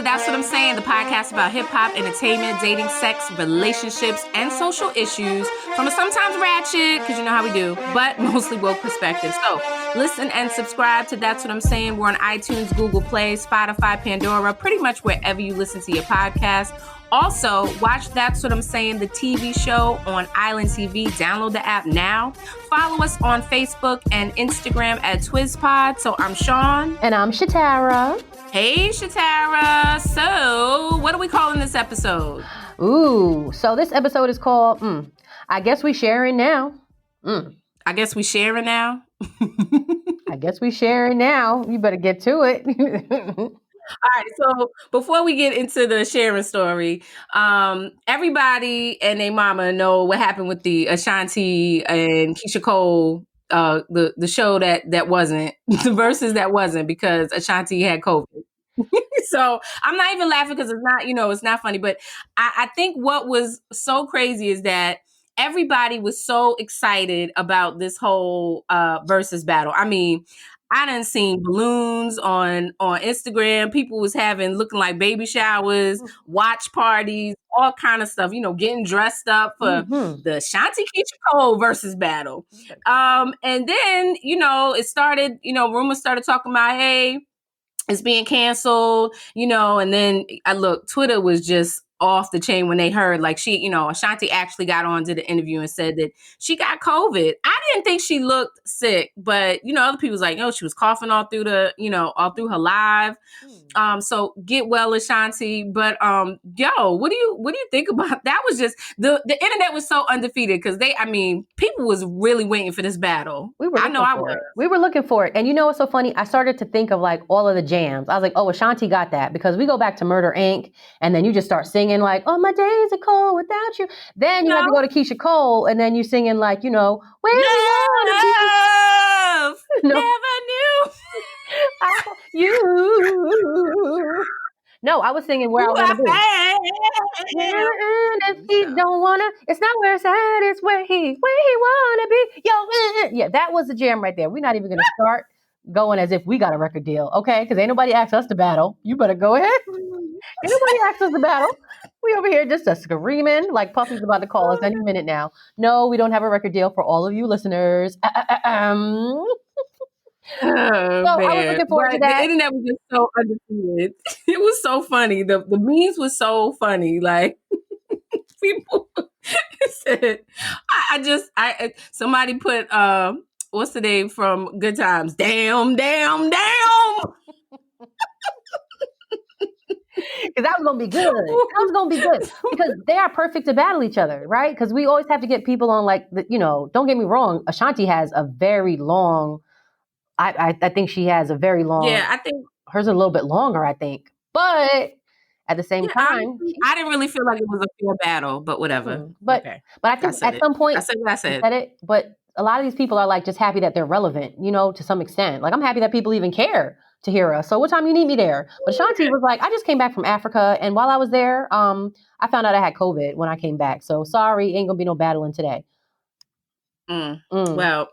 That's What I'm Saying, the podcast about hip hop, entertainment, dating, sex, relationships, and social issues from a sometimes ratchet, because you know how we do, but mostly woke perspective. So listen and subscribe to That's What I'm Saying. We're on iTunes, Google Play, Spotify, Pandora, pretty much wherever you listen to your podcast. Also, watch That's What I'm Saying, the TV show on Island TV. Download the app now. Follow us on Facebook and Instagram at TwizPod. So I'm Sean. And I'm Shatara. Hey, Shatara. So, what are we calling this episode? Ooh, so this episode is called, I Guess We Sharing Now. I guess we sharing now? I guess we sharing now. You better get to it. All right, so before we get into the sharing story, everybody and their mama know what happened with the Ashanti and Keisha Cole, the show that wasn't, the verses that wasn't, because Ashanti had COVID. So I'm not even laughing because it's not, it's not funny. But I think what was so crazy is that everybody was so excited about this whole versus battle. I mean, I done seen balloons on Instagram. People was looking like baby showers, watch parties, all kind of stuff, getting dressed up for the Ashanti Keisha Cole versus battle. And then, it started, rumors started talking about, hey, it's being canceled, and then Twitter was just off the chain when they heard, like, she, Ashanti actually got on, did an interview and said that she got COVID. I didn't think she looked sick, but, other people was like, she was coughing all through all through her live. So get well, Ashanti. But, what do you think about that? Was just the internet was so undefeated because people was really waiting for this battle. We were looking for it. And you know what's so funny? I started to think of like all of the jams. I was like, oh, Ashanti got that, because we go back to Murder Inc. and then you just start singing like, oh, my days are cold without you. Then you have to go to Keisha Cole and then you singing like, where you wanna be. Never knew. You. No, I was singing Where I Want to Be. And if he don't wanna, it's not where it's at, it's where he wanna be. Yeah, that was the jam right there. We're not even gonna start going as if we got a record deal, okay? Because ain't nobody asked us to battle. You better go ahead. Ain't nobody asked us to battle. We over here just screaming like Puffy's about to call us any minute now. No, we don't have a record deal for all of you listeners. So I was looking forward to that. The internet was just so undefeated. It was so funny. The memes was so funny. Like, people said, somebody put what's the name from Good Times? Damn. Because that was going to be good. That was going to be good. Because they are perfect to battle each other, right? Because we always have to get people on, like, don't get me wrong. Ashanti has a very long, I think she has a very long. Yeah, I think. Hers a little bit longer, I think. But at the same time. I didn't really feel like it was a fair battle, but whatever. But I think at some point. I said what I said. I said it, but a lot of these people are like just happy that they're relevant, to some extent. Like, I'm happy that people even care to hear us. So what time you need me there? But Ashanti was like, I just came back from Africa, and while I was there, I found out I had COVID when I came back. So sorry, ain't gonna be no battling today. Well,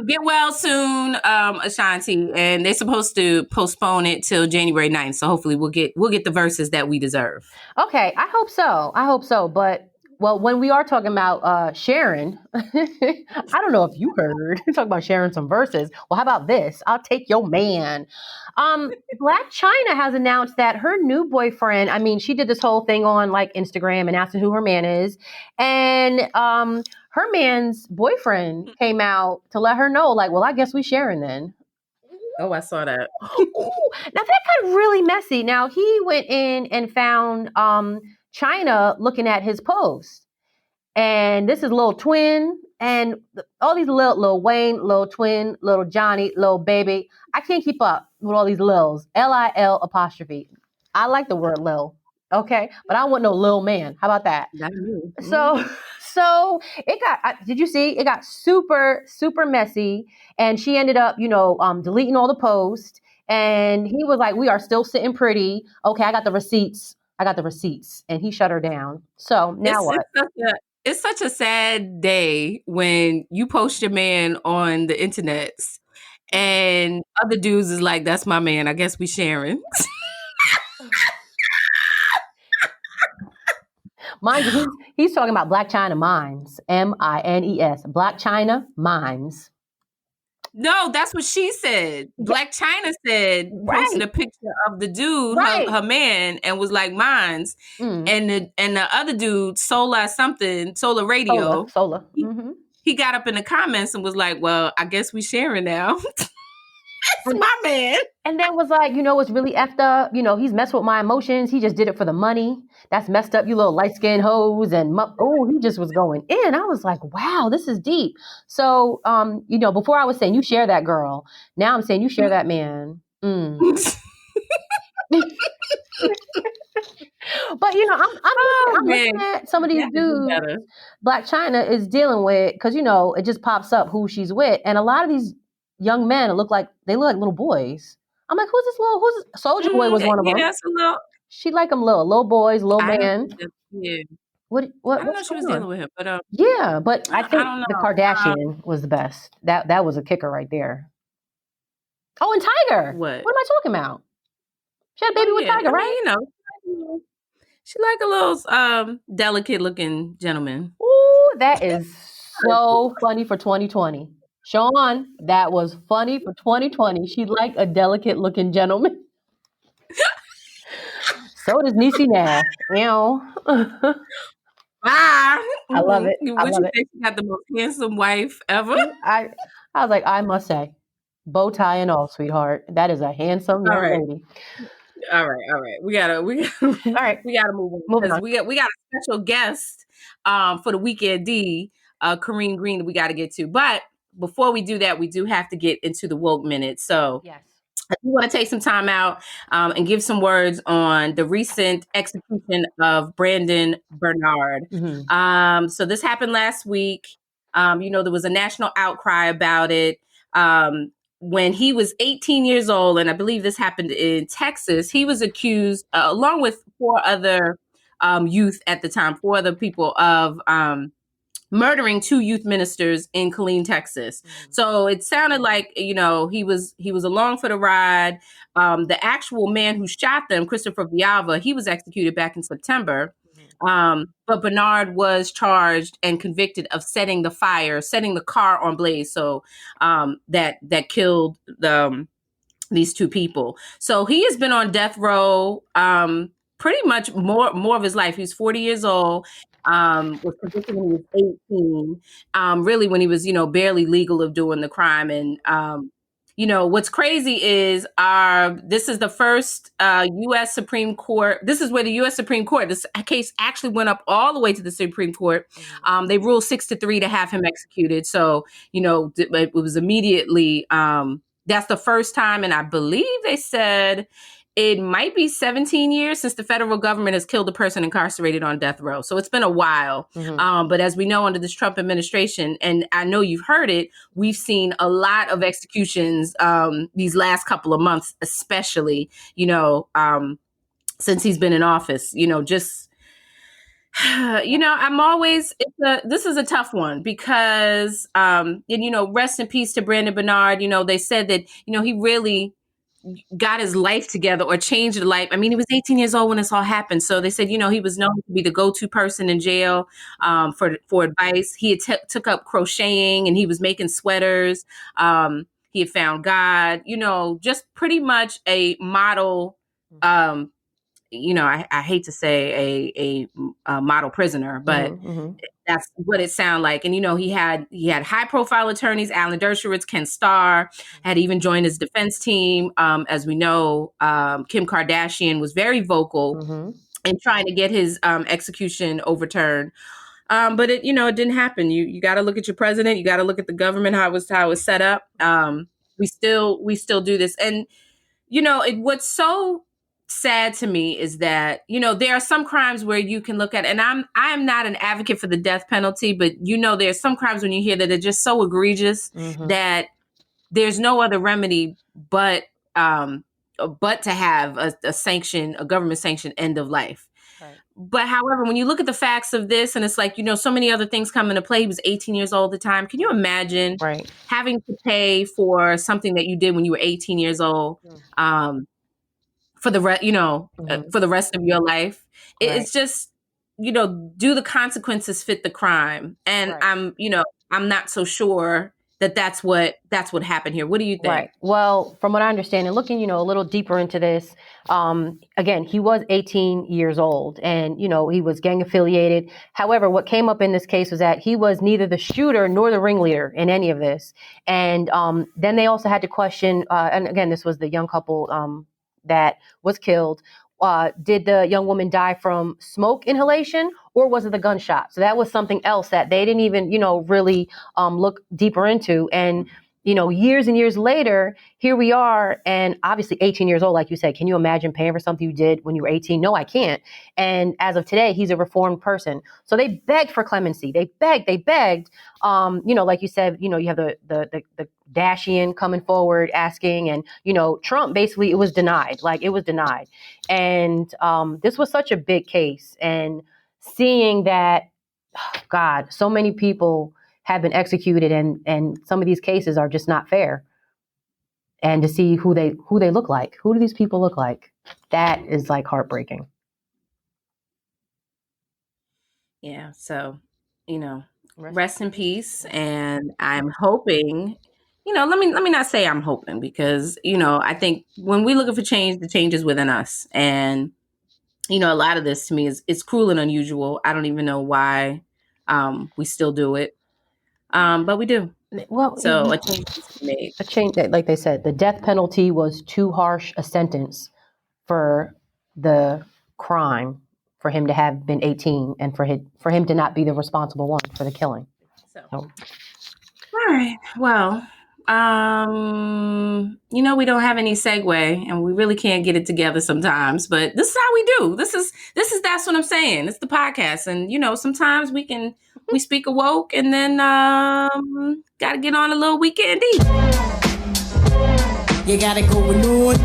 get well soon, Ashanti, and they're supposed to postpone it till January 9th. So hopefully we'll get the verses that we deserve. Okay, I hope so. But well, when we are talking about sharing, I don't know if you heard talk about sharing some verses. Well, how about this? I'll take your man. Blac Chyna has announced that her new boyfriend, she did this whole thing on like Instagram and asking who her man is. And her man's boyfriend came out to let her know, like, well, I guess we sharing then. Oh, I saw that. Now that got really messy. Now he went in and found Chyna looking at his post. And this is Lil Twin and all these Lil Wayne, Lil Twin, Lil Johnny, Lil Baby. I can't keep up with all these Lils. Lil apostrophe. I like the word Lil. Okay. But I don't want no Lil man. How about that? So it got, did you see? It got super, super messy. And she ended up, deleting all the posts. And he was like, we are still sitting pretty. Okay, I got the receipts. And he shut her down. So now what? It's such a sad day when you post your man on the internet and other dudes is like, that's my man. I guess we sharing. Mind you, he's talking about Blac Chyna Mines. Mines. Blac Chyna Mines. No, that's what she said. Yeah, Blac Chyna said, posted right. a picture of the dude, Right. her man, and was like, "Mines." Mm. And the other dude, Solar Radio, Solar. he, he got up in the comments and was like, "Well, I guess we sharing now." That's And my man. and then was like, what's really effed up? He's messed with my emotions. He just did it for the money. That's messed up, you little light skinned hoes. And he just was going in. I was like, wow, this is deep. So, before I was saying you share that girl. Now I'm saying you share that man. Mm. But Oh I'm man, looking at some of these that is dudes better. Blac Chyna is dealing with because it just pops up who she's with, and a lot of these young men look like little boys. I'm like, who's Soldier Boy was one of them. Yeah, it's a little. She like them little boys, little I don't man. think that, yeah, I don't know What's if she going was dealing on? with him, but Yeah, but I I think don't the know. Kardashian was the best. That was a kicker right there. Oh, and Tiger. What? What am I talking about? She had a Oh baby with yeah, Tiger, I mean, right? she like a little delicate looking gentleman. Ooh, that is so funny for 2020. Sean, that was funny for 2020. She liked a delicate looking gentleman. So does Niecy Nash. I Ah, love it. I would love you it. say she got the most handsome wife ever? I I was like, I must say, bow tie and all, sweetheart. That is a handsome All young right, lady. all right. We All right, we gotta move on moving because on. we got a special guest for the weekend D, Kareem Green that we got to get to. But before we do that, we do have to get into the woke minute. So Yes. I do want to take some time out and give some words on the recent execution of Brandon Bernard. Hmm. So this happened last week. There was a national outcry about it. When he was 18 years old, and I believe this happened in Texas, he was accused, along with four other youth at the time, four other people, of murdering two youth ministers in Killeen, Texas. Hmm. So it sounded like he was along for the ride. The actual man who shot them, Christopher Viava, he was executed back in September. But Bernard was charged and convicted of setting the car on blaze. So that killed these two people. So he has been on death row pretty much more of his life. He's 40 years old. Was convicted when he was 18. Really when he was, barely legal of doing the crime. And what's crazy is this is the first US Supreme Court. This is where the US Supreme Court, this case actually went up all the way to the Supreme Court. They ruled 6-3 to have him executed. So, it was immediately that's the first time, and I believe they said it might be 17 years since the federal government has killed a person incarcerated on death row. So it's been a while. But as we know, under this Trump administration, and I know you've heard it, we've seen a lot of executions these last couple of months, especially, since he's been in office, just this is a tough one because rest in peace to Brandon Bernard. They said that he really got his life together or changed his life. I mean, he was 18 years old when this all happened. So they said, he was known to be the go-to person in jail for advice. He had took up crocheting and he was making sweaters. He had found God, just pretty much a model. I hate to say a model prisoner, but that's what it sounded like. And he had high profile attorneys, Alan Dershowitz, Ken Starr, had even joined his defense team. As we know, Kim Kardashian was very vocal in trying to get his execution overturned. But it didn't happen. You got to look at your president. You got to look at the government, how it was set up. We still do this. And what's so sad to me is that there are some crimes where you can look at, and I am not an advocate for the death penalty, but there's some crimes when you hear that are just so egregious that there's no other remedy but to have a government sanctioned end of life. Right. But however, when you look at the facts of this, and it's like, so many other things come into play. He was 18 years old at the time. Can you imagine Right. having to pay for something that you did when you were 18 years old? For the rest of your life. Right. It's just do the consequences fit the crime? And Right. I'm not so sure that's what happened here. What do you think? Right. Well, from what I understand, and looking, a little deeper into this, again, he was 18 years old, and he was gang affiliated. However, what came up in this case was that he was neither the shooter nor the ringleader in any of this. And then they also had to question, and again, this was the young couple that was killed. Did the young woman die from smoke inhalation, or was it the gunshot? So that was something else that they didn't even, really look deeper into. And years and years later, here we are, and obviously 18 years old, like you said. Can you imagine paying for something you did when you were 18? No, I can't. And as of today, he's a reformed person. So they begged for clemency. They begged. Like you said, you have the Dashian coming forward asking, and Trump, basically it was denied. Like, it was denied. And this was such a big case, and seeing that, God, so many people have been executed, and some of these cases are just not fair. And to see who they look like, who do these people look like? That is like heartbreaking. Yeah. So, rest in peace. And I'm hoping, let me not say I'm hoping, because, I think when we're looking for change, the change is within us. And, a lot of this to me is cruel and unusual. I don't even know why we still do it. But we do. Well, so a change needs to be made. A change that, like they said, the death penalty was too harsh a sentence for the crime, for him to have been 18, and for him to not be the responsible one for the killing. So. All right. Well, we don't have any segue, and we really can't get it together sometimes, but this is how we do. This is that's what I'm saying. It's the podcast. And, sometimes we speak awoke, and then, gotta get on a little weekend eve. You gotta go on.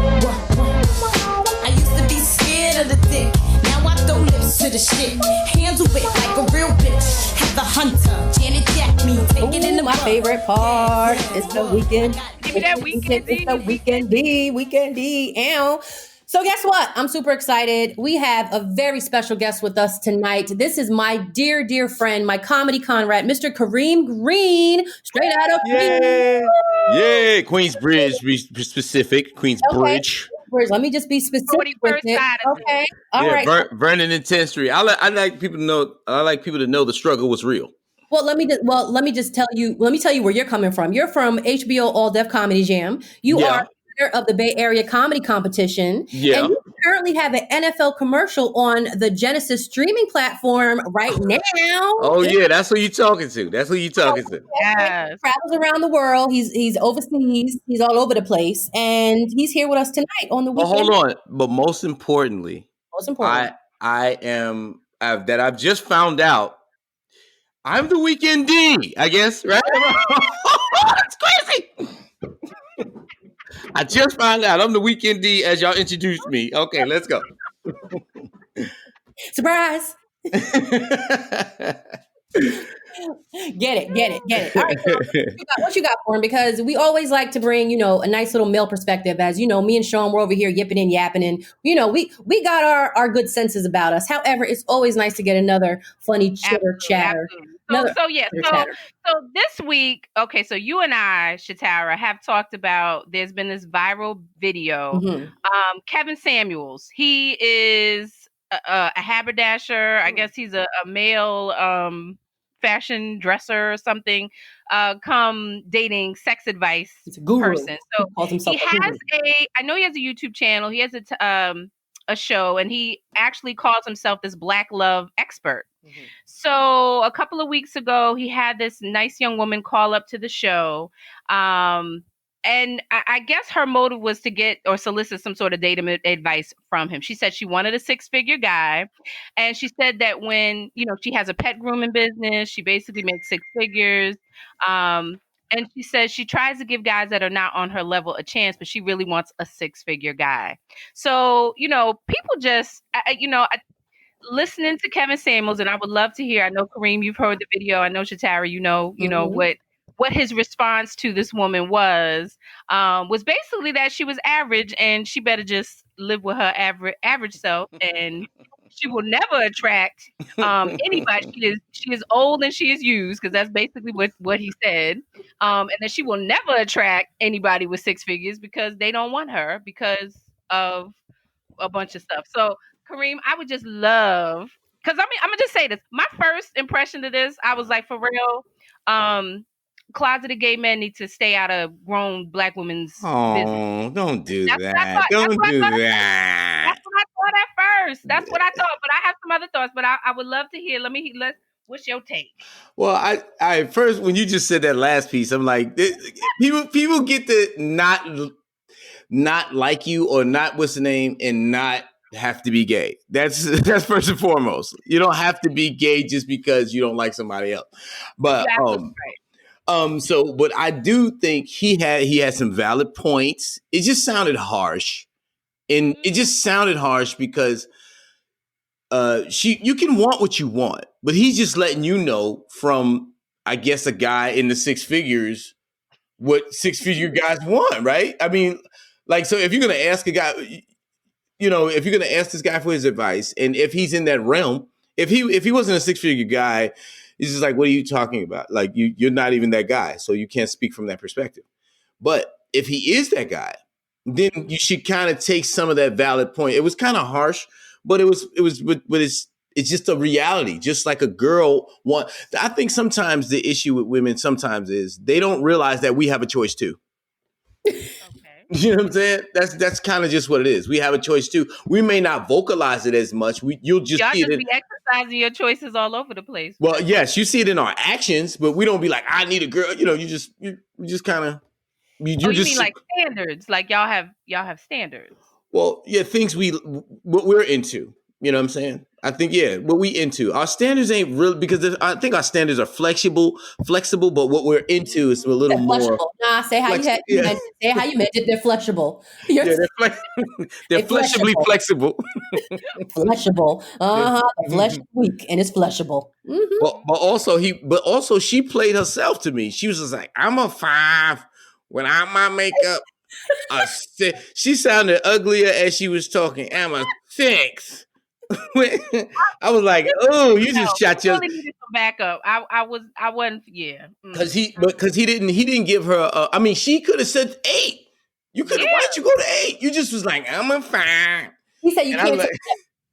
I used to be scared of the dick. Now I throw lips to the shit. Handle it like a real bitch. Have the hunter, Janet Jack me, take it in the my favorite part. It's the weekend. Give me that weekend D. It's the weekend D. Ow. So guess what? I'm super excited. We have a very special guest with us tonight. This is my dear, dear friend, my comedy Conrad, Mr. Kareem Green, straight out of Queens. Yeah, Queensbridge, be specific. Queensbridge. Okay. Let me just be specific with it. Okay. All right. Vernon and 10th Street. I like people to know. I like people to know the struggle was real. Well, let me just tell you. Let me tell you where you're coming from. You're from HBO All Def Comedy Jam. You are of the Bay Area Comedy Competition. Yeah. And you currently have an NFL commercial on the Genesis streaming platform right now. Oh, yeah. That's who you're talking to. Yes. He travels around the world. He's overseas. He's all over the place. And he's here with us tonight on the weekend. Hold on. But most importantly, I've just found out I'm the weekend D, I guess, right? That's crazy. I just found out I'm the weekend D as y'all introduced me. Okay, let's go. Surprise. Get it. All right, so what you got for him? Because we always like to bring, a nice little male perspective. As you know, me and Sean, we're over here yipping and yapping, and we got our good senses about us. However, it's always nice to get another funny chitter chatter. So this week, okay, so you and I, Shatara, have talked about, there's been this viral video. Mm-hmm. Kevin Samuels, he is a haberdasher. I guess he's a male fashion dresser or something, come dating sex advice person. So he has I know he has a YouTube channel. He has a show, and he actually calls himself this Black love expert. Mm-hmm. So a couple of weeks ago, he had this nice young woman call up to the show. And I guess her motive was to get or solicit some sort of dating advice from him. She said she wanted a 6-figure guy. And she said that when, she has a pet grooming business, she basically makes 6 figures. And she says she tries to give guys that are not on her level a chance, but she really wants a 6-figure guy. So, people just, listening to Kevin Samuels, and I would love to hear, I know Kareem, you've heard the video. I know Shatara, you know what his response to this woman was basically that she was average and she better just live with her average self and she will never attract anybody. She is old and she is used, because that's basically what he said. And then she will never attract anybody with six figures because they don't want her because of a bunch of stuff. So Kareem, I would just love, because I mean, I'm gonna just say this. My first impression of this, I was like, for real, closeted gay men need to stay out of grown black women's business. Oh, don't do That's what I that. thought. Don't do That's that. what I thought at first. That's what I thought. But I have some other thoughts. But I would love to hear. What's your take? Well, I first, when you just said that last piece, I'm like, people get to not like you or not what's the name and not have to be gay. That's first and foremost. You don't have to be gay just because you don't like somebody else. But but I do think he had some valid points. It just sounded harsh. And it just sounded harsh because you can want what you want, but he's just letting you know from, I guess, a guy in the six figures what six-figure guys want, right? I mean, like, so if you're going to ask a guy, if you're going to ask this guy for his advice, and if he's in that realm, if he wasn't a six-figure guy, he's just like, what are you talking about? Like, you're not even that guy, so you can't speak from that perspective. But if he is that guy, then you should kind of take some of that valid point. It was kind of harsh, but it's just a reality. Just like a girl I think sometimes the issue with women sometimes is they don't realize that we have a choice too. Okay. You know what I'm saying? That's kind of just what it is. We have a choice too. We may not vocalize it as much. Y'all be exercising your choices all over the place. Well, yes, you see it in our actions, but we don't be like, I need a girl. You just kind of. You mean like standards? Like y'all have standards. Well, yeah, what we're into. You know what I'm saying? I think, what we into. Our standards ain't real, because I think our standards are flexible, but what we're into is a little more. Nah, say how say how you meant it. They're flexible. They're flexibly flexible. Fleshable. The flesh is weak and it's fleshable. Mm-hmm. But also she played herself to me. She was just like, I'm a 5 without my makeup. She sounded uglier as she was talking. I'm a 6. I was like, oh, you just shot your. Really needed some backup. I wasn't. Yeah. Because he didn't give her. I mean, she could have said 8. You could have. Why did you go to 8? You just was like, I'm a 5. He said you can't.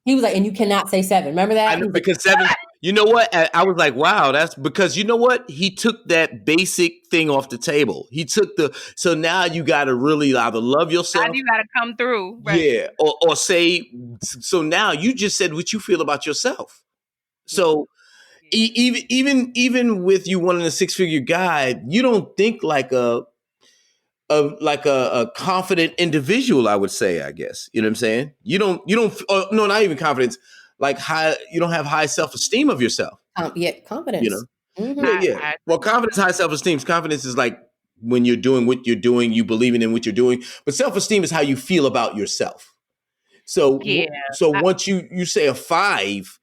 He was like, and you cannot say 7. Remember that? I know, because 7. You know what? I was like, wow, that's because you know what? He took that basic thing off the table. He took so now you got to really either love yourself. You got to come through. Right? Yeah. Or say, so now you just said what you feel about yourself. So even with you wanting a 6-figure guy, you don't think like a confident individual, I would say, I guess. You know what I'm saying? You don't, no, not even confidence. Like you don't have high self-esteem of yourself. Confidence. Mm-hmm. Well, confidence, high self-esteem. Confidence is like when you're doing what you're doing, you believing in what you're doing. But self-esteem is how you feel about yourself. So, once you say a 5,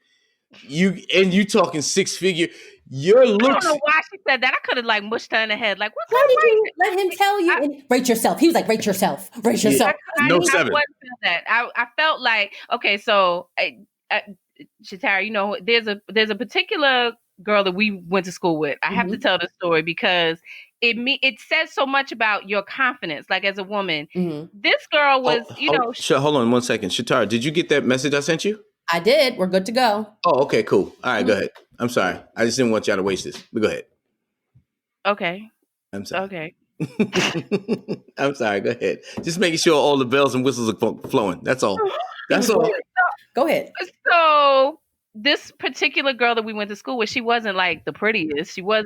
you talking 6-figure, your looks. I don't know why she said that. I could have like mushed her in the head. Like, what's why did you let him tell you? And rate yourself. He was like, rate yourself. Rate yourself. No 7. I felt like, okay, so Shatara, there's a particular girl that we went to school with. I have to tell this story because it says so much about your confidence, like as a woman. This girl was, hold on 1 second. Shatara, did you get that message I sent you? I did. We're good to go. Oh, okay, cool. All right, go ahead. I'm sorry. I just didn't want y'all to waste this. But go ahead. Okay. I'm sorry. Okay. I'm sorry. Go ahead. Just making sure all the bells and whistles are flowing. That's all. That's all. Go ahead. So this particular girl that we went to school with, she wasn't like the prettiest. She was,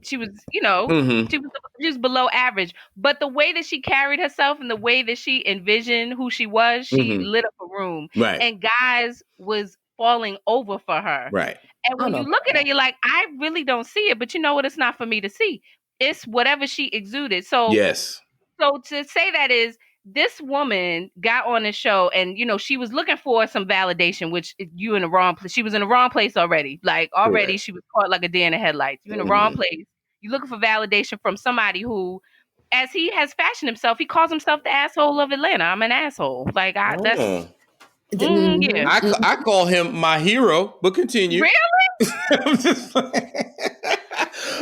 she was below average. But the way that she carried herself and the way that she envisioned who she was, she lit up a room. Right. And guys was falling over for her. Right. And when you look at her, you're like, I really don't see it. But you know what? It's not for me to see. It's whatever she exuded. So yes. So to say that is, this woman got on the show and, she was looking for some validation, which you in the wrong place. She was in the wrong place already. Like already she was caught like a deer in the headlights. You're in the wrong place. You're looking for validation from somebody who, as he has fashioned himself, he calls himself the asshole of Atlanta. I'm an asshole. Like Yeah. I call him my hero, but continue. Really? I'm just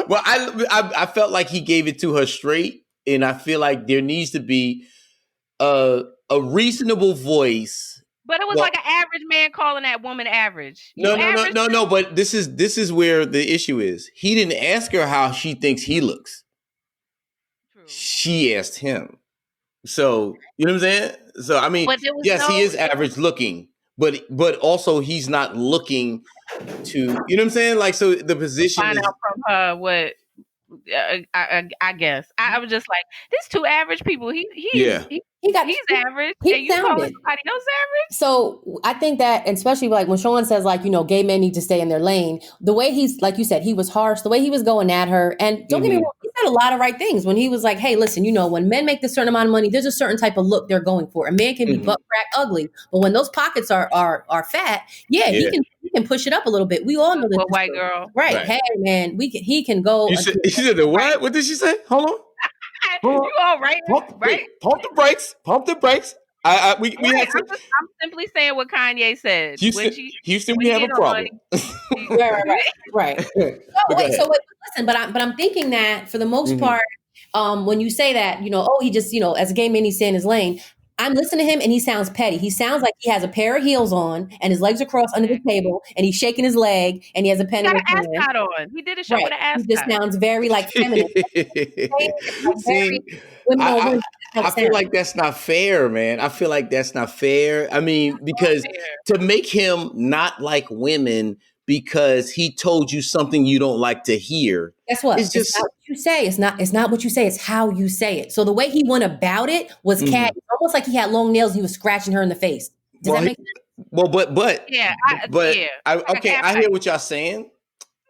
well, I felt like he gave it to her straight, and I feel like there needs to be a reasonable voice. But it was Well, like an average man calling that woman average. no, You no, no, average no, too? no. But this is where the issue is. He didn't ask her how she thinks he looks. True. She asked him. So you know what I'm saying? So I mean, But there was yes, he is no average looking, but also he's not looking to, you know what I'm saying? Like, so the position find is, out from her what I guess. I was just like, these two average people. yeah. He got He's average, he and you calling sounded. somebody else average? So I think that, and especially like when Sean says, like, gay men need to stay in their lane, the way he's, like you said, he was harsh, the way he was going at her. And don't get me wrong, he said a lot of right things when he was like, hey, listen, when men make this certain amount of money, there's a certain type of look they're going for. A man can be butt crack ugly, but when those pockets are fat, he can push it up a little bit. We all know For that. a white girl. Right. Hey man, he can go. You said the what? What did she say? Hold on. You all right? Right? Pump the brakes. Pump the brakes. We Right. have to, I'm simply saying what Kanye said. Houston, we have a problem. Right. Listen, but I'm thinking that for the most part, when you say that, he just, as a gay man, he's staying in his lane. I'm listening to him and he sounds petty. He sounds like he has a pair of heels on and his legs are crossed under the table and he's shaking his leg and he has a pen in his hand. He got an ascot on. He did a show with an ascot. He just sounds very like feminine. See, I feel like that's not fair, man. I feel like that's not fair. I mean, because to make him not like women because he told you something you don't like to hear. Guess what? It's just not what you say. It's not what you say. It's how you say it. So the way he went about it was cat. It's almost like he had long nails and he was scratching her in the face. Does that make sense? Well, but yeah, I hear what y'all saying,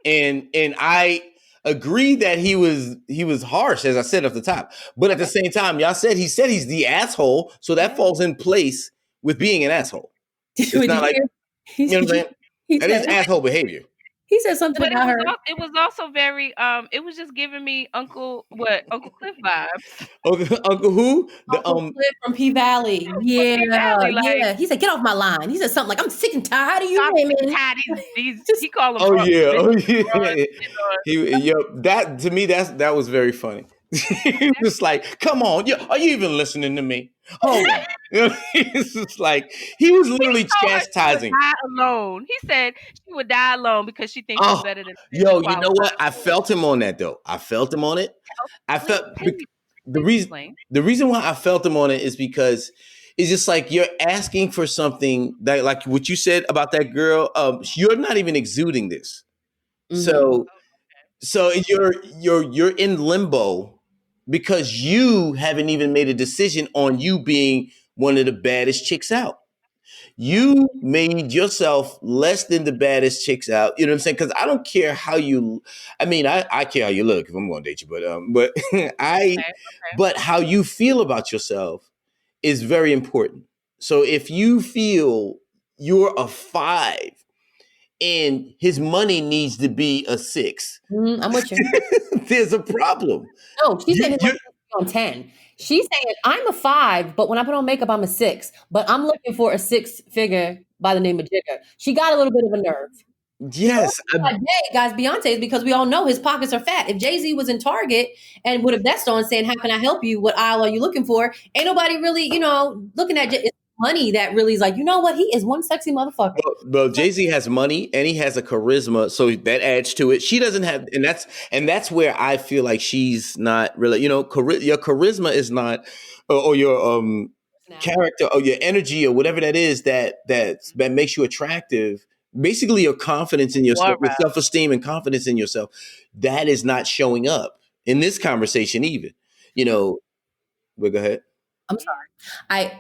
and I agree that he was harsh, as I said at the top. But at the same time, y'all said he's the asshole, so that falls in place with being an asshole. It's not like, you know what I'm saying? That is asshole behavior. He said something about her. It was also very it was just giving me Uncle Cliff vibes. Uncle who? Uncle Cliff from P Valley. Yeah. Yeah. He said, get off my line. He said something like, I'm sick and tired of you women. He called him. That to me that was very funny. He was just like, come on, are you even listening to me? Hold on. It's just like he was literally chastising. Die alone. He said she would die alone because she thinks she's better than. You know what? I felt him on that though. I felt him on it. I felt the reason why I felt him on it is because it's just like you're asking for something that, like what you said about that girl. You're not even exuding this, so you're in limbo because you haven't even made a decision on you being one of the baddest chicks out. You made yourself less than the baddest chicks out. You know what I'm saying? Because I don't care how you. I mean, I care how you look if I'm going to date you, but but how you feel about yourself is very important. So if you feel you're a 5 and his money needs to be a 6, I'm with you. There's a problem. No, she's saying his money needs to be on 10. She's saying I'm a 5, but when I put on makeup, I'm a 6. But I'm looking for a 6 figure by the name of Jigga. She got a little bit of a nerve. Yes. Guys, Beyonce is because we all know his pockets are fat. If Jay-Z was in Target and with a vest on saying, how can I help you? What aisle are you looking for? Ain't nobody really, looking at it's money that really is like, you know what? He is one sexy motherfucker. Well, Jay-Z has money and he has a charisma, so that adds to it. She doesn't have, and that's where I feel like she's not really, your charisma is not, or your character or your energy or whatever that is that makes you attractive. Basically, your confidence in yourself, your self-esteem and confidence in yourself, that is not showing up in this conversation even. But go ahead. I'm sorry.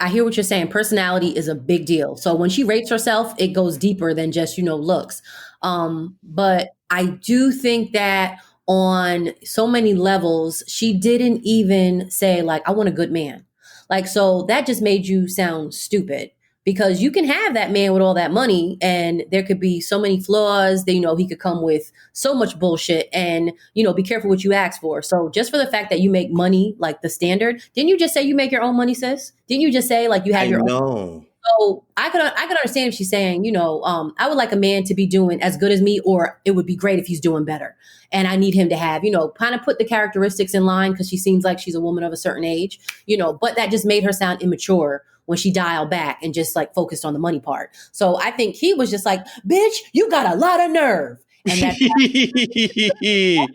I hear what you're saying. Personality is a big deal. So when she rates herself, it goes deeper than just, looks. But I do think that on so many levels, she didn't even say like, I want a good man. Like, so that just made you sound stupid. Because you can have that man with all that money and there could be so many flaws that, he could come with so much bullshit and, be careful what you ask for. So just for the fact that you make money, like the standard, didn't you just say you make your own money, sis? Didn't you just say like you have your own? So I could understand if she's saying, I would like a man to be doing as good as me, or it would be great if he's doing better. And I need him to have, kind of put the characteristics in line because she seems like she's a woman of a certain age, but that just made her sound immature when she dialed back and just like focused on the money part. So I think he was just like, bitch, you got a lot of nerve. And that's he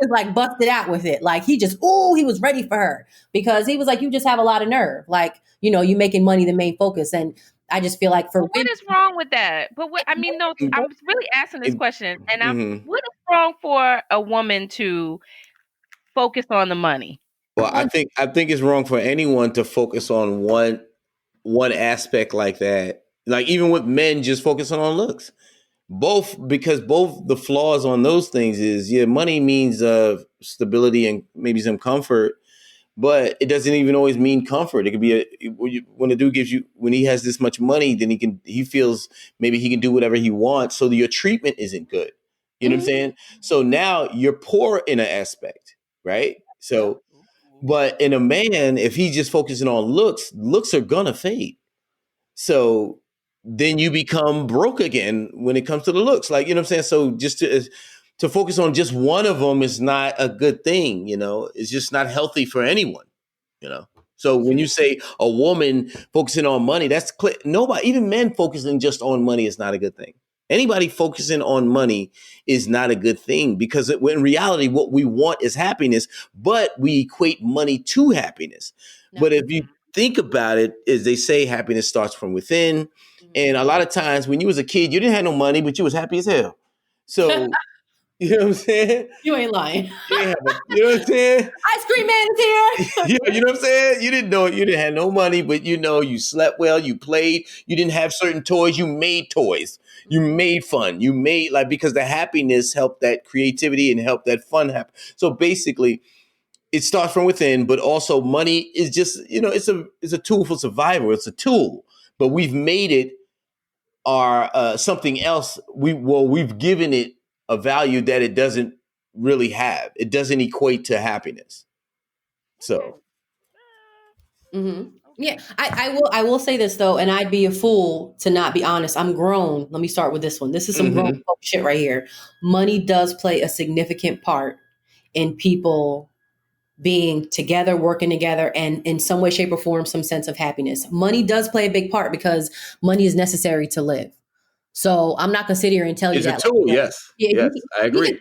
just like busted out with it. Like he was ready for her because he was like, you just have a lot of nerve. Like, you making money the main focus. And I just feel like for what is wrong with that? But what I mean, no, I'm really asking this question, and what is wrong for a woman to focus on the money? Well, I think it's wrong for anyone to focus on one aspect like that. Like even with men just focusing on looks. Because both the flaws on those things is money means stability and maybe some comfort, but it doesn't even always mean comfort. It could be when a dude when he has this much money, then he feels maybe he can do whatever he wants. So your treatment isn't good. You know what I'm saying? So now you're poor in an aspect, right? So, but in a man, if he's just focusing on looks are gonna fade. So then you become broke again when it comes to the looks. Like, you know what I'm saying? So just to focus on just one of them is not a good thing, It's just not healthy for anyone, So when you say a woman focusing on money, that's clear. Nobody, even men focusing just on money is not a good thing. Anybody focusing on money is not a good thing because in reality, what we want is happiness, but we equate money to happiness. No. But if you think about it, as they say, happiness starts from within. And a lot of times when you was a kid, you didn't have no money, but you was happy as hell. So, you know what I'm saying? You ain't lying. Yeah, you know what I'm saying? Ice cream man is here. You know what I'm saying? You didn't know it. You didn't have no money, but you slept well, you played, you didn't have certain toys, you made toys. You made fun. You made because the happiness helped that creativity and helped that fun happen. So basically, it starts from within, but also money is just, it's a tool for survival. It's a tool, but we've made it our something else. We've given it a value that it doesn't really have. It doesn't equate to happiness. So. Mm-hmm. Yeah, I will say this though, and I'd be a fool to not be honest. I'm grown. Let me start with this one. This is some grown folk shit right here. Money does play a significant part in people being together, working together, and in some way, shape, or form, some sense of happiness. Money does play a big part because money is necessary to live. So I'm not gonna sit here and tell you that. It's a tool, yes. Yes, I agree.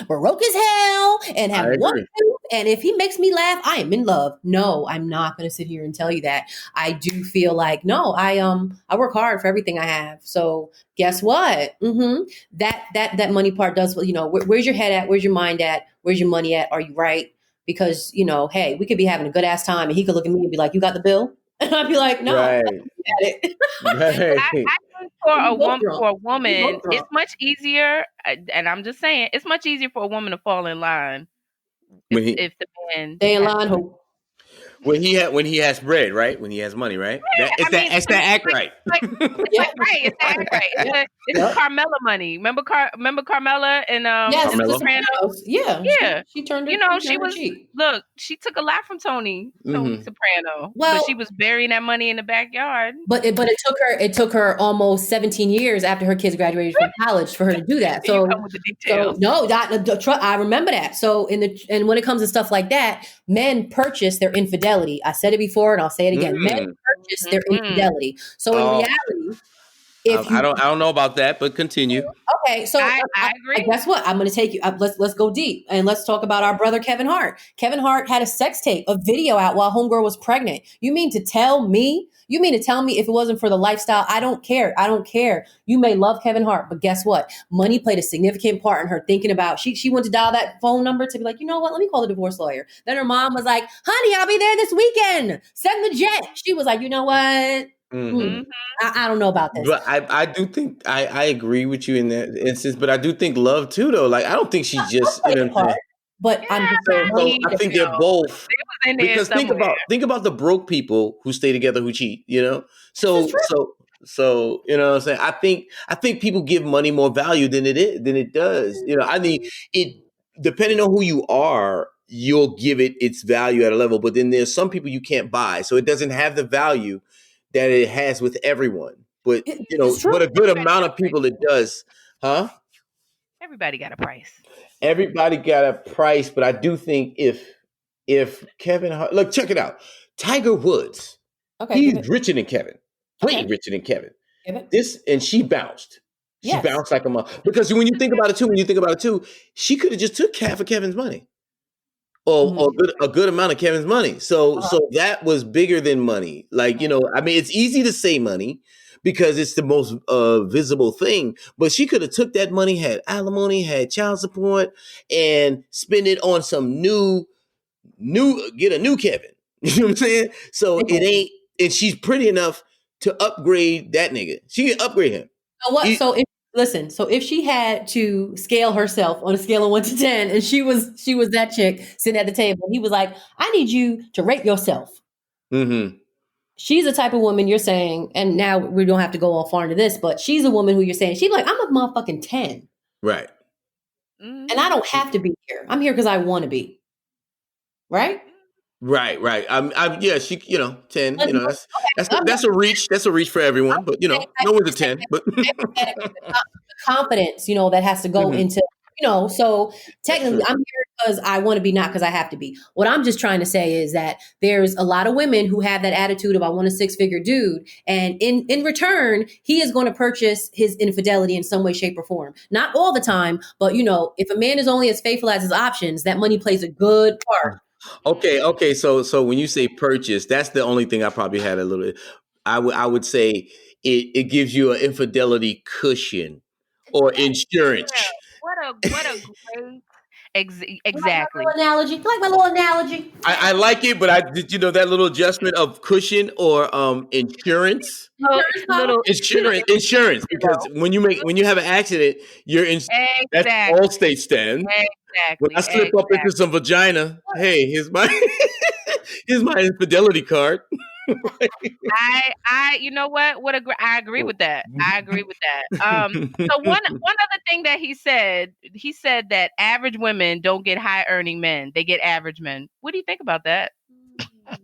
Broke as hell and have one tooth, and if he makes me laugh, I am in love. No, I'm not gonna sit here and tell you that. I do feel like I work hard for everything I have. So guess what? That money part does. Where's your head at? Where's your mind at? Where's your money at? Are you right? Because hey, we could be having a good ass time, and he could look at me and be like, "You got the bill?" And I'd be like, "No." Right. Right. I think for a woman, it's much easier, and I'm just saying, it's much easier for a woman to fall in line if the man stay in line. When he has bread, right? When he has money, right? Yeah, it's that act right. It's that act right. It's Carmela money. Remember Carmela and Sopranos? Yeah. She turned. She took a lot from Tony Soprano. Well, but she was burying that money in the backyard. But it took her almost 17 years after her kids graduated from college for her to do that. So I remember that. So and when it comes to stuff like that, men purchase their infidelity. I said it before and I'll say it again. Men purchase their infidelity. So in reality, I don't know about that, but continue. Okay, so I agree. Guess what? I'm going to take you. Let's go deep and let's talk about our brother Kevin Hart. Kevin Hart had a sex tape, a video out while homegirl was pregnant. You mean to tell me if it wasn't for the lifestyle? I don't care. You may love Kevin Hart, but guess what? Money played a significant part in her thinking about. She went to dial that phone number to be like, you know what? Let me call the divorce lawyer. Then her mom was like, honey, I'll be there this weekend. Send the jet. She was like, you know what? I don't know about this. But I do think I agree with you in that instance, but I do think love too, though. Like, I don't think she's just, you know what I'm saying? But I think they're both. Because think about the broke people who stay together who cheat, So you know what I'm saying? I think people give money more value than it does. I mean, it depending on who you are, you'll give it its value at a level, but then there's some people you can't buy. So it doesn't have the value that it has with everyone. But It's true. but a good amount of people it does, huh? Everybody got a price. Everybody got a price, but I do think if Kevin Hart, look, check it out. Tiger Woods, Okay, he's richer than Kevin, way Okay. richer than Kevin. Give it. This and she bounced. She Yes. bounced like a mother. Because when you think about it too, she could have just took half of Kevin's money. Or a good amount of Kevin's money. So that was bigger than money. Like, I mean, it's easy to say money because it's the most visible thing. But she could have took that money, had alimony, had child support, and spend it on some get a new Kevin. You know what I'm saying? So it ain't, and she's pretty enough to upgrade that nigga. She can upgrade him. So if she had to scale herself on a scale of 1 to 10, and she was that chick sitting at the table, he was like, I need you to rate yourself. Mm-hmm. She's the type of woman you're saying, and now we don't have to go all far into this, but she's a woman who you're saying, she's like, I'm a motherfucking 10. Right. And I don't have to be here. I'm here because I want to be. Right? Right. Yeah, she, 10, that's a reach. That's a reach for everyone, but no one's a 10, but the confidence, that has to go into, so technically I'm here because I want to be, not because I have to be. What I'm just trying to say is that there's a lot of women who have that attitude of, I want a 6-figure dude. And in return, he is going to purchase his infidelity in some way, shape, or form. Not all the time, but if a man is only as faithful as his options, that money plays a good part. Okay. So when you say purchase, that's the only thing I probably had a little. I would say it gives you an infidelity cushion or insurance. Yeah. What a great exactly You like my little analogy? I like it, but I did that little adjustment of cushion or insurance. Insurance because when you have an accident, you're in. That's all state stand. Exactly. When I slip up into some vagina, hey, here's my infidelity card. I you know what? I agree with that. So one other thing that he said that average women don't get high earning men; they get average men. What do you think about that?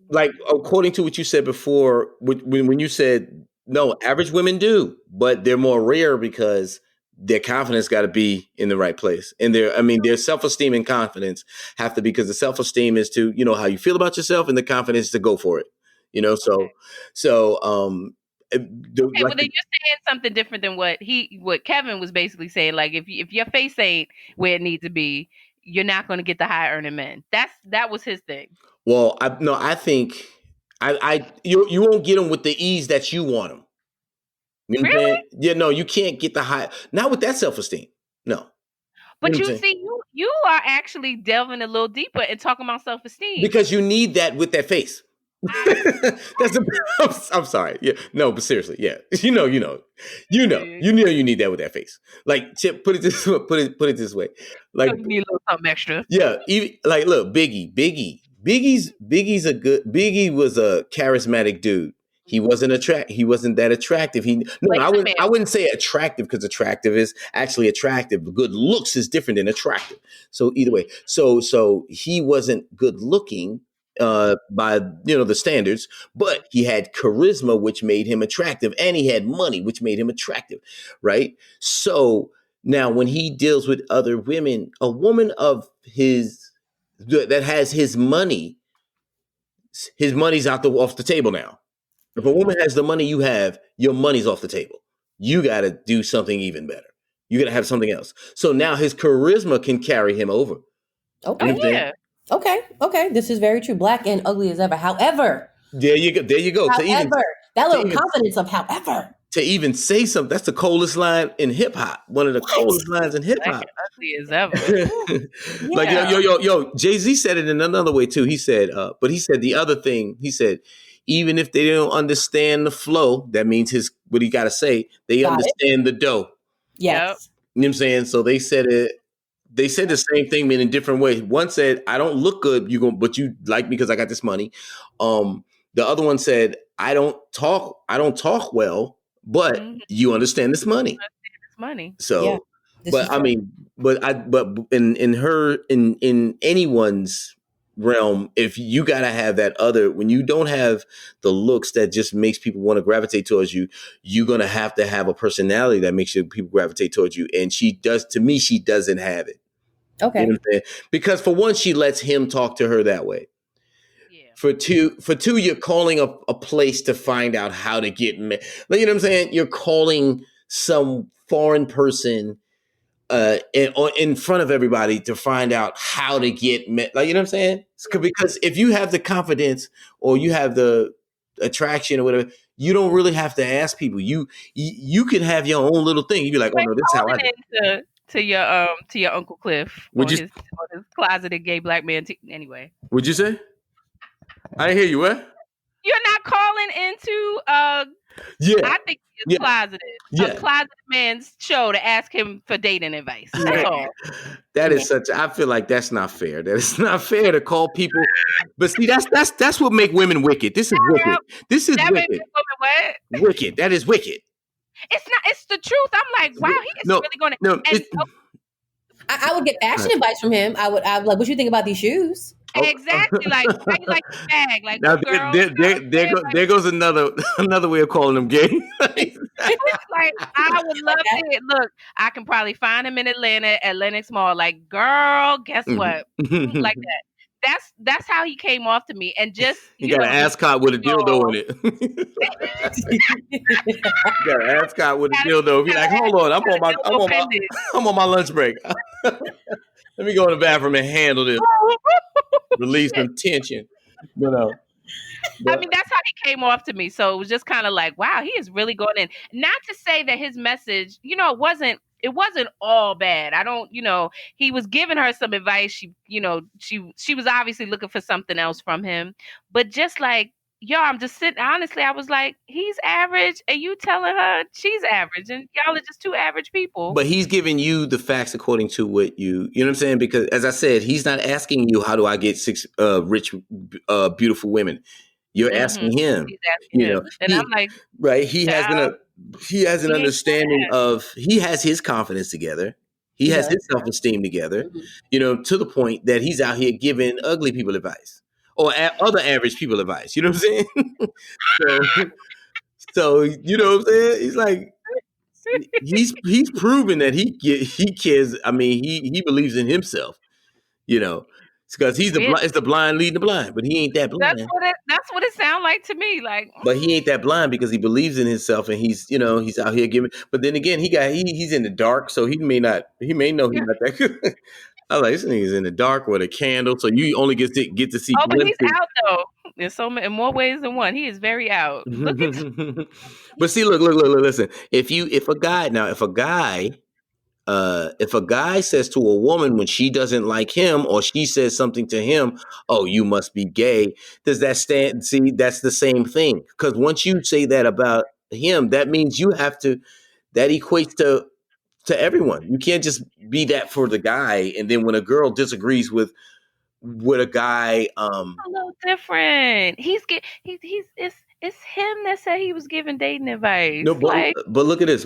Like according to what you said before, when you said no, average women do, but they're more rare because their confidence got to be in the right place, and their self-esteem and confidence have to be, because the self-esteem is to how you feel about yourself, and the confidence is to go for it. Okay. Well, then you're saying something different than what Kevin was basically saying. Like if your face ain't where it needs to be, you're not going to get the high earning men. That was his thing. Well, I think you won't get them with the ease that you want them. Really? Yeah, no, you can't get the high, not with that self-esteem. No. But you see, you are actually delving a little deeper and talking about self-esteem. Because you need that with that face. I'm sorry. Yeah, no, but seriously, yeah. You know you need that with that face. Like, Chip, put it this way. Like, you need a little something extra. Yeah, even, like, look, Biggie was a charismatic dude. He wasn't that attractive. I wouldn't say attractive, because attractive is actually attractive. Good looks is different than attractive. So either way, so he wasn't good looking by the standards, but he had charisma, which made him attractive, and he had money, which made him attractive, right? So now when he deals with other women, a woman of his that has his money's off the table now. If a woman has the money you have, your money's off the table. You got to do something even better. You got to have something else. So now his charisma can carry him over. Okay. Yeah. Okay. This is very true. Black and ugly as ever. However. There you go. However. That little confidence of however. To even say something, that's the coldest line in hip hop. One of the coldest lines in hip hop. Ugly as ever. Like, yo, Jay-Z said it in another way too. He said, but he said the other thing, he said, even if they don't understand the flow, that means what he got to say, they understand the dough. Yes. You know what I'm saying? So they said it. They said the same thing, but in different ways. One said, I don't look good, but you like me because I got this money. The other one said, I don't talk well, but you understand this money. So, yeah, but I mean, but in anyone's realm, if you got to have that other, when you don't have the looks that just makes people want to gravitate towards you, you're going to have a personality that makes people gravitate towards you. And she does, to me, she doesn't have it. Okay. You know what I'm saying? Because for one, she lets him talk to her that way. Yeah. For two, you're calling a place to find out how to get met. You know what I'm saying? You're calling some foreign person in front of everybody to find out how to get met. Like, you know what I'm saying? Because if you have the confidence or you have the attraction or whatever, you don't really have to ask people. You can have your own little thing. You be like, oh no, this is how I do. To your Uncle Cliff on his closeted gay black man. Anyway, what'd you say? I didn't hear you. What? You're not calling into I think he's closeted. A closeted man's show to ask him for dating advice. That's all. That is I feel like that's not fair. That it's not fair to call people. But see, that's what make women wicked. This is wicked. This is wicked. What? Wicked. That is wicked. It's not. It's the truth. I'm like, wow, he is really going to. No, I would get fashion advice from him. I would like, what you think about these shoes? Exactly. Like, why you like the bag? Like, now girl, there goes another way of calling them gay. It's like, I would love to. Look, I can probably find him in Atlanta at Lenox Mall. Like, girl, guess what? Like that. That's how he came off to me. And just you got an ascot with a dildo in it. You got an ascot with a dildo. Be like, hold on, I'm on my lunch break. Let me go in the bathroom and handle this. Release some tension. I mean, that's how he came off to me. So it was just kind of like, wow, he is really going in. Not to say that his message, it wasn't all bad. I don't, he was giving her some advice. She was obviously looking for something else from him. But just like, I'm just sitting, honestly, I was like, he's average and you telling her she's average and y'all are just two average people. But he's giving you the facts according to what you know what I'm saying? Because as I said, he's not asking you, how do I get 6 rich, beautiful women? You're asking him. He's asking him. And I'm like, right. He has an understanding of, he has his confidence together. He has his self-esteem together, to the point that he's out here giving ugly people advice. Or other average people advice, you know what I'm saying? so you know what I'm saying? He's like, he's proven that he cares. I mean, he believes in himself, because it's the blind leading the blind, but he ain't that blind. That's what it sounds like to me. Like, but he ain't that blind because he believes in himself and he's out here giving. But then again, he's in the dark, so he may know he's not that good. I was like, this nigga's in the dark with a candle, so you only get to see. Oh, but he's out though. In more ways than one, he is very out. But see, look, listen. If a guy says to a woman when she doesn't like him or she says something to him, oh, you must be gay. Does that stand? See, that's the same thing. Because once you say that about him, that means you have to. That equates to everyone. You can't just be that for the guy, and then when a girl disagrees with a guy, a little different. It's him that said he was giving dating advice. No, but look at this.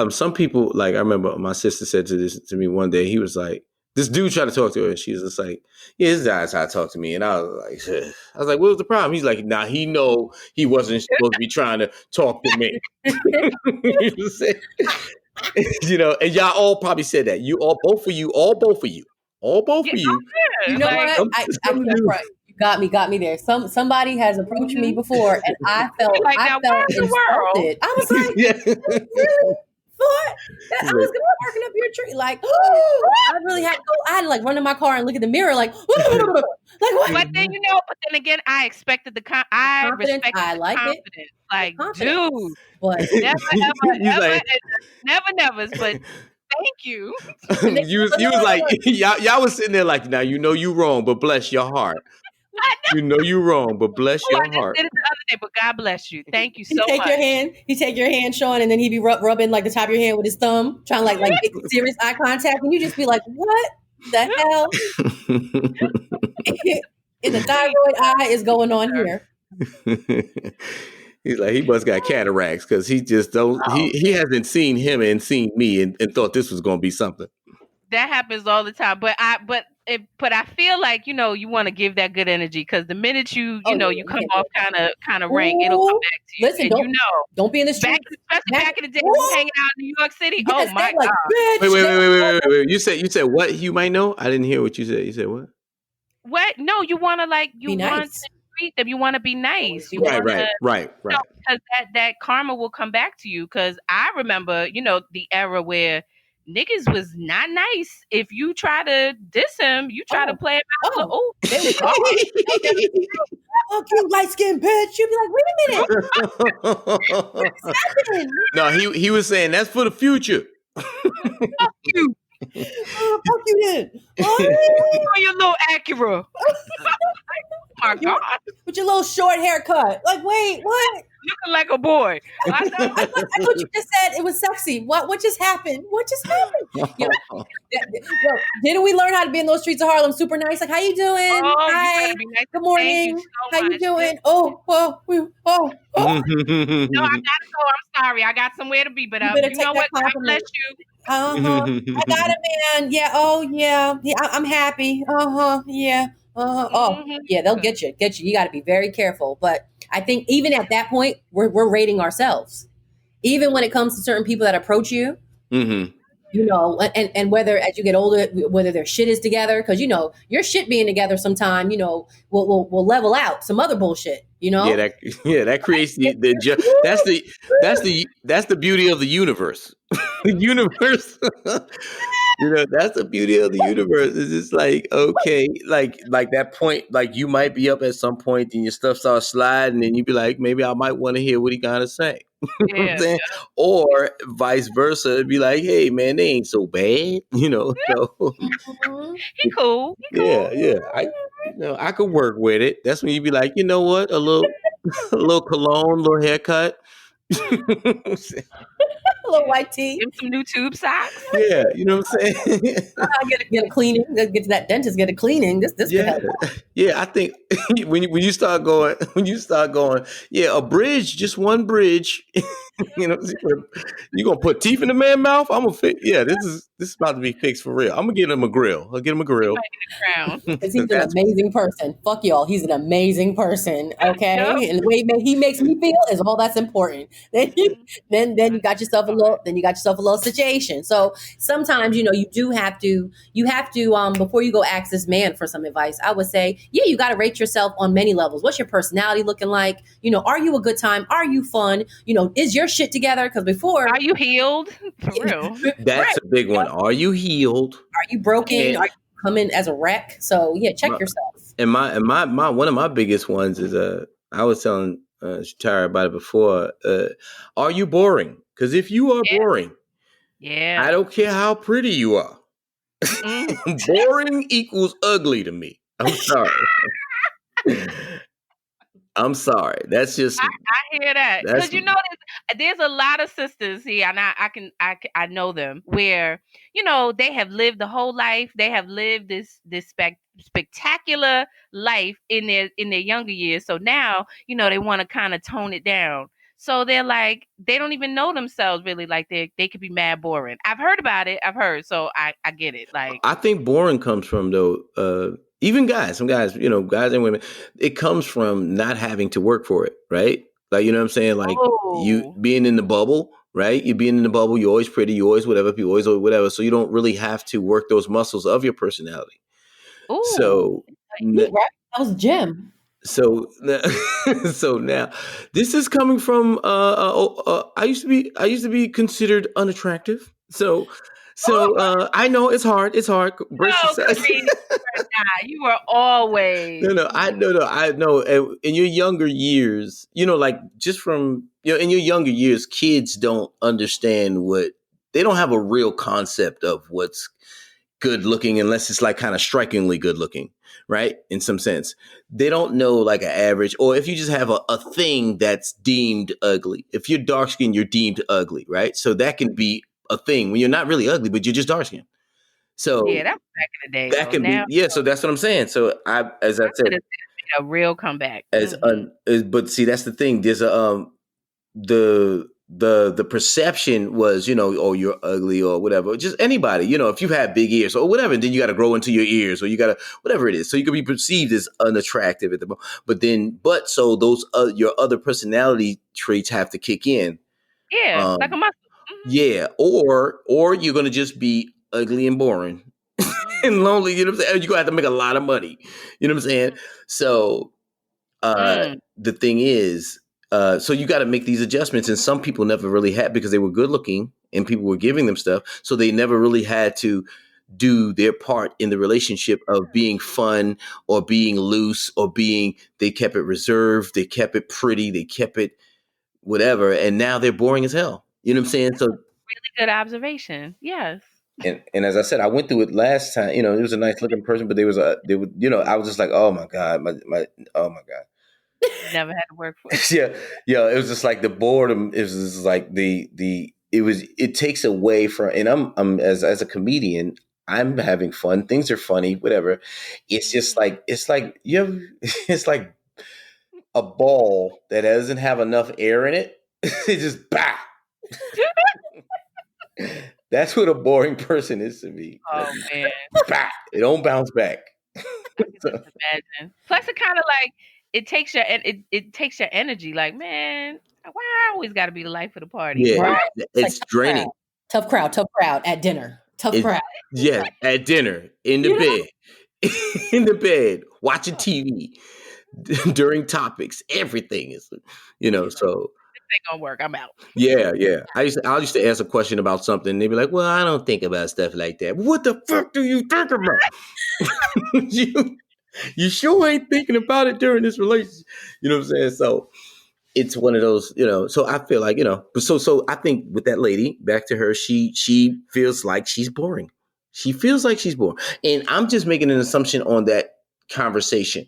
Some people, like, I remember my sister said to me one day. He was like, this dude tried to talk to her, and she was just like, yeah, this guy's how to talk to me. And I was like, what was the problem? He's like, nah, he know he wasn't supposed to be trying to talk to me. And y'all all probably said that. Both of you. You know what? I can't front. You got me there. Somebody has approached me before, and I felt insulted. I was like, really? Thought that I was gonna barking up your tree, like, I really had to go. I had to run in my car and look at the mirror, like what? But then again, I expected the I respect I like confidence. It. Like, dude, but never. But thank you. you was like, y'all was sitting there like, now you wrong, but bless your heart. You know you're wrong, but bless your heart. I did it the other day, but God bless you. Thank you so much. He take your hand, Sean, and then he be rubbing the top of your hand with his thumb, trying to make serious eye contact, and you just be like, "What the hell?" In the thyroid eye is going on here. He's like, he must got cataracts because he just don't. He hasn't seen him and seen me and thought this was going to be something. That happens all the time, but but I feel like you want to give that good energy because the minute you Oh, yeah, you you come can't do off it. kind of rank, it'll come Ooh, back to you. listen, And don't be in the back streets. especially back in the day, Ooh, hanging out in New York City. Oh yes, my they like, God. Wait, bitch. wait, They wait, wait, like, wait, wait, wait. You said what? You might know. I didn't hear what you said. You said what? What? No, you want to you be want to nice. treat them. You want to be Always nice. be You nice. Right, want to right, right, right. because that karma will come back to you. Because I remember, the era where niggas was not nice. If you try to diss him, you try to Oh, play him out. oh, Oh they would God! fuck you, light skinned bitch. You'd be like, wait a minute, what's happening? No, he was saying that's for the future. Fuck you! Fuck you then. On your little Acura. My You- God, with your little short haircut. Like, wait, what? looking like a boy. I know. I thought you just said it was sexy. What just happened? What just happened? Yo, didn't we learn how to be in those streets of Harlem super nice? Like, how you doing? Oh, you Hi. better be nice. Good Thank you morning. so How you much. doing? Oh. No, I gotta go. I'm sorry. I got somewhere to be, but You better you take know that what? God bless compliment. you. I got it, man. Yeah. Oh, yeah. Yeah. I'm happy. Yeah. Oh, Mhm. yeah. They'll get you. Get you. You got to be very careful. But I think even at that point, we're rating ourselves. Even when it comes to certain people that approach you, and whether as you get older, whether their shit is together, because your shit being together sometime, will level out some other bullshit. Yeah, that creates that's the beauty of the universe. The universe. That's the beauty of the universe. It's just like, okay, like that point, like you might be up at some point and your stuff starts sliding and you be like, maybe I might want to hear what he gotta say. You know what I'm Yeah. saying? Or vice versa, it'd be like, hey man, they ain't so bad, So Mhm. He cool. He cool. yeah. I could work with it. That's when you'd be like, you know what? A little a little cologne, a little haircut. A little white tea. Give him some new tube socks. Yeah, you know what I'm saying? Get a cleaning. Get to that dentist. Get a cleaning. This could Yeah. help. Yeah, I think when you start going, yeah, a bridge, just one bridge. You gonna put teeth in the man's mouth? I'm gonna fix. Yeah, this is about to be fixed for real. I'm gonna get him a grill. I'll get him a He grill. might get a crown. Because he's an That's amazing person. Fuck y'all. He's an amazing person. Okay. Yep. And the way he makes me feel is all that's important. Then you got yourself a little situation. So sometimes, you do have to, before you go ask this man for some advice, I would say, yeah, you got to rate yourself on many levels. What's your personality looking like? Are you a good time? Are you fun? Is your shit together? Because before, Are you healed? For real. right, a big one. Are you healed? are you broken? And Are you coming as a wreck? So yeah, check my yourself. and my one of my biggest ones is I was telling Shatara about it before. Are you boring? Because if you are Yeah. boring, I Yeah. don't care how pretty you are. Mm. Boring equals ugly to me. I'm sorry. I'm sorry. That's just I hear that that's because there's a lot of sisters here, and I know them where they have lived the whole life. They have lived this spectacular life in their younger years. So now they want to kind of tone it down. So they're like they don't even know themselves really. Like they could be mad boring. I've heard about it. I've heard. So I get it. Like I think boring comes from though even guys, some guys, guys and women, it comes from not having to work for it, right? Like you know what I'm saying? Like you oh being in the bubble, right? You being in the bubble, you're always pretty, you always whatever, people always whatever. So you don't really have to work those muscles of your personality. ooh So Right? That was Jim. So, so now, this is coming from. I used to be considered unattractive. I know it's hard. It's hard. Brace no, yourself. Kareem, you were always. No, I know. In your younger years, like just from in your younger years, kids don't understand they don't have a real concept of what's good looking unless it's like kind of strikingly good looking, right? In some sense, they don't know like an average, or if you just have a thing that's deemed ugly. If you're dark skinned, you're deemed ugly, right? So that can be a thing when you're not really ugly, but you're just dark skinned. So Yeah, that was back in the day that though. can be, Now yeah. So that's what I'm saying. So as I said, it's a real comeback. but see, that's the thing. There's the the perception was, oh, you're ugly or whatever. Just anybody, if you have big ears or whatever, then you got to grow into your ears or you got to whatever it is. So you can be perceived as unattractive at the moment. But so those your other personality traits have to kick in. Yeah, like a muscle. Yeah, or you're gonna just be ugly and boring and lonely. You know what I'm saying? You're gonna have to make a lot of money. You know what I'm saying? So the thing is, so you got to make these adjustments, and some people never really had because they were good looking and people were giving them stuff, so they never really had to do their part in the relationship of being fun or being loose or they kept it reserved, they kept it pretty, they kept it whatever, and now they're boring as hell. You know what I'm saying? So really good observation. Yes. And as I said, I went through it last time. It was a nice looking person, but I was just like, oh my god, oh my god. Never had to work for it. Yeah. It was just like the boredom. It was just like it takes away from. And I'm as a comedian, I'm having fun. Things are funny, whatever. It's just like it's like it's like a ball that doesn't have enough air in it. It just bah. That's what a boring person is to me. Oh man, bah, it don't bounce back. I can just imagine. Plus, it kind of like it takes your energy. Like, man, why I always got to be the life of the party? Yeah, Right. it's like draining. Tough crowd at dinner. Tough crowd. Yeah, at dinner, in the bed, in the bed, watching TV during topics. Everything is, so. Ain't gonna work. I'm out. Yeah. I used to ask a question about something, and they'd be like, "Well, I don't think about stuff like that." What the fuck do you think about? you sure ain't thinking about it during this relationship. You know what I'm saying? So it's one of those, So I feel like, so I think with that lady, back to her, she feels like she's boring. She feels like she's boring, and I'm just making an assumption on that conversation.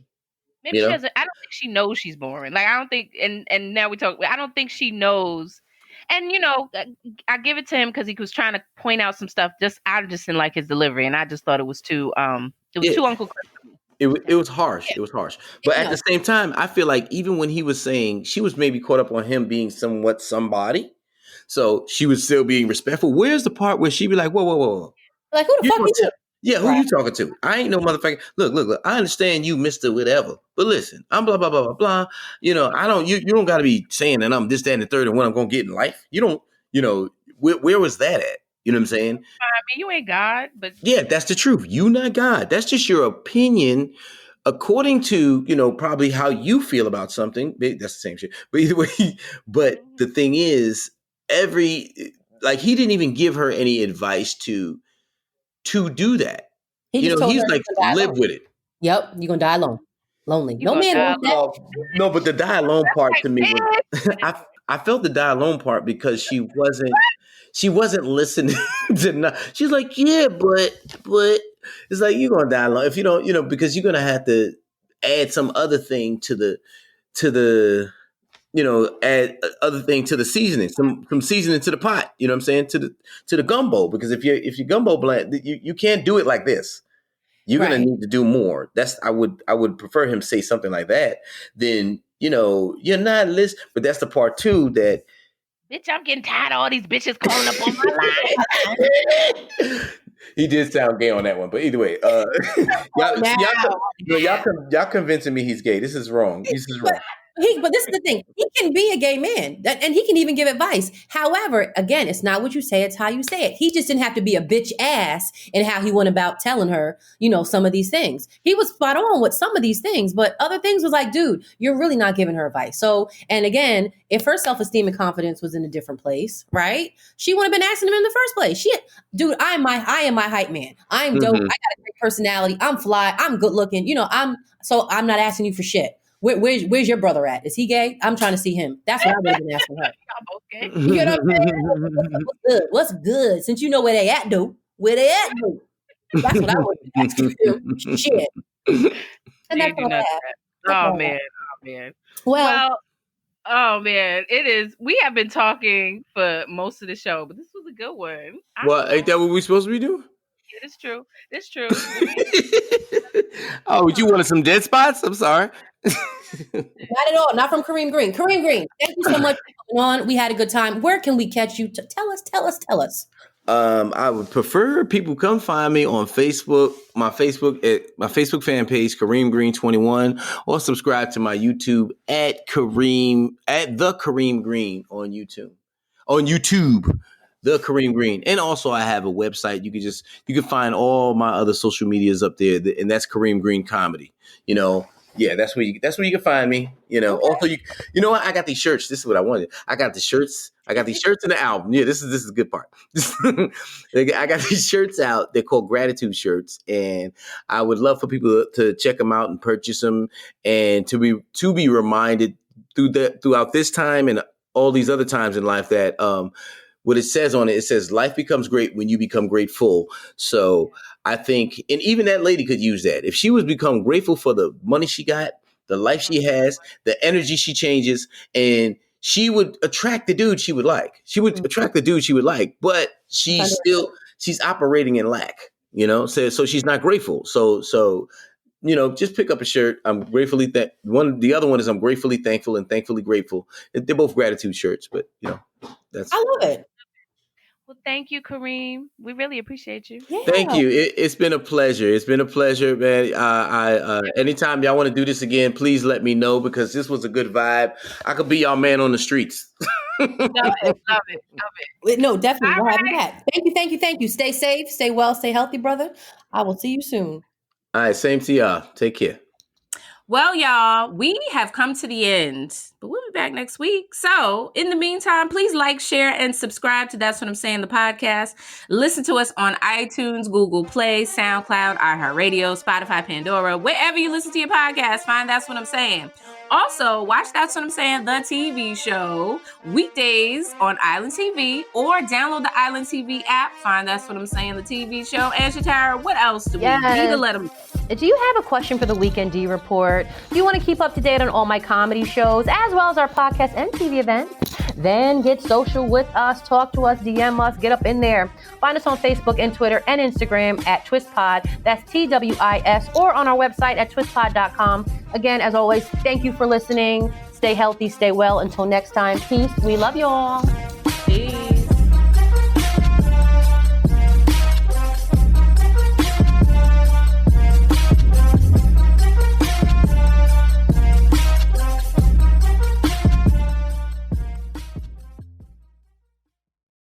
Maybe she doesn't. I don't think she knows she's boring. Like, I don't think, and now we talk. I don't think she knows. And I give it to him because he was trying to point out some stuff. I just didn't like his delivery, and I just thought it was too too Uncle Chris. It was harsh. It was harsh. But at the same time, I feel like even when he was saying, she was maybe caught up on him being somewhat somebody, so she was still being respectful. Where's the part where she'd be like, whoa. Like, who the fuck is you? Yeah, who you talking to? I ain't no motherfucker. Look. I understand you, Mr. Whatever, but listen, I'm blah blah blah blah blah. I don't. You don't got to be saying that I'm this, that, and the third, and what I'm gonna get in life. You don't. Where was that at? You know what I'm saying? I mean, you ain't God, but yeah, that's the truth. You not God. That's just your opinion, according to probably how you feel about something. That's the same shit. But either way, but the thing is, he didn't even give her any advice to do that. He's like, live with it. Yep, you're gonna die alone, lonely. No man wants that. No, but the die alone part to me, I felt the die alone part because she wasn't listening to. She's like, yeah, but it's like, you're gonna die alone if you don't, because you're gonna have to add some other thing to the add other thing to the seasoning, some seasoning to the pot. You know what I'm saying? To the gumbo, because if your gumbo bland, you can't do it like this. You're gonna need to do more. I would prefer him say something like that than you're not listening. But that's the part too that. Bitch, I'm getting tired of all these bitches calling up on my line. He did sound gay on that one, but either way, y'all convincing me he's gay. This is wrong. This is wrong. But this is the thing. He can be a gay man, and he can even give advice. However, again, it's not what you say; it's how you say it. He just didn't have to be a bitch ass in how he went about telling her, some of these things. He was spot on with some of these things, but other things was like, dude, you're really not giving her advice. So, and again, if her self-esteem and confidence was in a different place, right? She wouldn't have been asking him in the first place. Dude, I am my hype man. I'm dope. I got a great personality. I'm fly. I'm good looking. I'm not asking you for shit. Where's your brother at? Is he gay? I'm trying to see him. That's what I would have been asking her. Y'all both gay. You know what I'm saying? What's good? Since you know where they at, dude. Where they at, dude? That's what I would have been asking him. Shit. And that's all I have. Oh man. Well, oh man, it is. We have been talking for most of the show, but this was a good one. Well, ain't that what we're supposed to be doing? Yeah, it's true. Oh, you wanted some dead spots? I'm sorry. Not at all. Not from Kareem Green. Kareem Green, thank you so much for coming on. We had a good time. Where can we catch you? Tell us. I would prefer people come find me on Facebook, my Facebook fan page, Kareem Green 21, or subscribe to my YouTube at the Kareem Green on YouTube. The Kareem Green. And also I have a website. You can find all my other social medias up there, and that's Kareem Green Comedy. Yeah, that's where you can find me. Okay. Also you know what? I got these shirts. This is what I wanted. I got the shirts. I got these shirts in the album. Yeah, this is the good part. I got these shirts out. They're called gratitude shirts, and I would love for people to check them out and purchase them, and to be reminded throughout this time and all these other times in life that what it says on it says life becomes great when you become grateful. So I think, and even that lady could use that. If she was become grateful for the money she got, the life she has, the energy she changes, and she would attract the dude she would like. She would attract the dude she would like, but she's operating in lack, so she's not grateful. So, just pick up a shirt. I'm gratefully the other one is I'm gratefully thankful and thankfully grateful. They're both gratitude shirts, but that's. I love it. Well, thank you, Kareem. We really appreciate you. Yeah. Thank you. It's been a pleasure. It's been a pleasure, man. Anytime y'all want to do this again, please let me know, because this was a good vibe. I could be y'all man on the streets. Love it. No, definitely. All We'll have you right. back. Thank you. Stay safe, stay well, stay healthy, brother. I will see you soon. All right, same to y'all. Take care. Well, y'all, we have come to the end, but we'll be back next week. So in the meantime, please like, share, and subscribe to That's What I'm Saying, the podcast. Listen to us on iTunes, Google Play, SoundCloud, iHeartRadio, Spotify, Pandora, wherever you listen to your podcast, find That's What I'm Saying. Also, watch That's What I'm Saying, the TV show, weekdays on Island TV, or download the Island TV app. Find That's What I'm Saying, the TV show. And Shatara, what else do we need to let them know? Do you have a question for the Weekend D Report? Do you want to keep up to date on all my comedy shows, as well as our podcast and TV events? Then get social with us, talk to us, DM us, get up in there. Find us on Facebook and Twitter and Instagram at TwistPod. That's TWIS, or on our website at twistpod.com. Again, as always, thank you for listening. Stay healthy, stay well. Until next time, peace. We love y'all.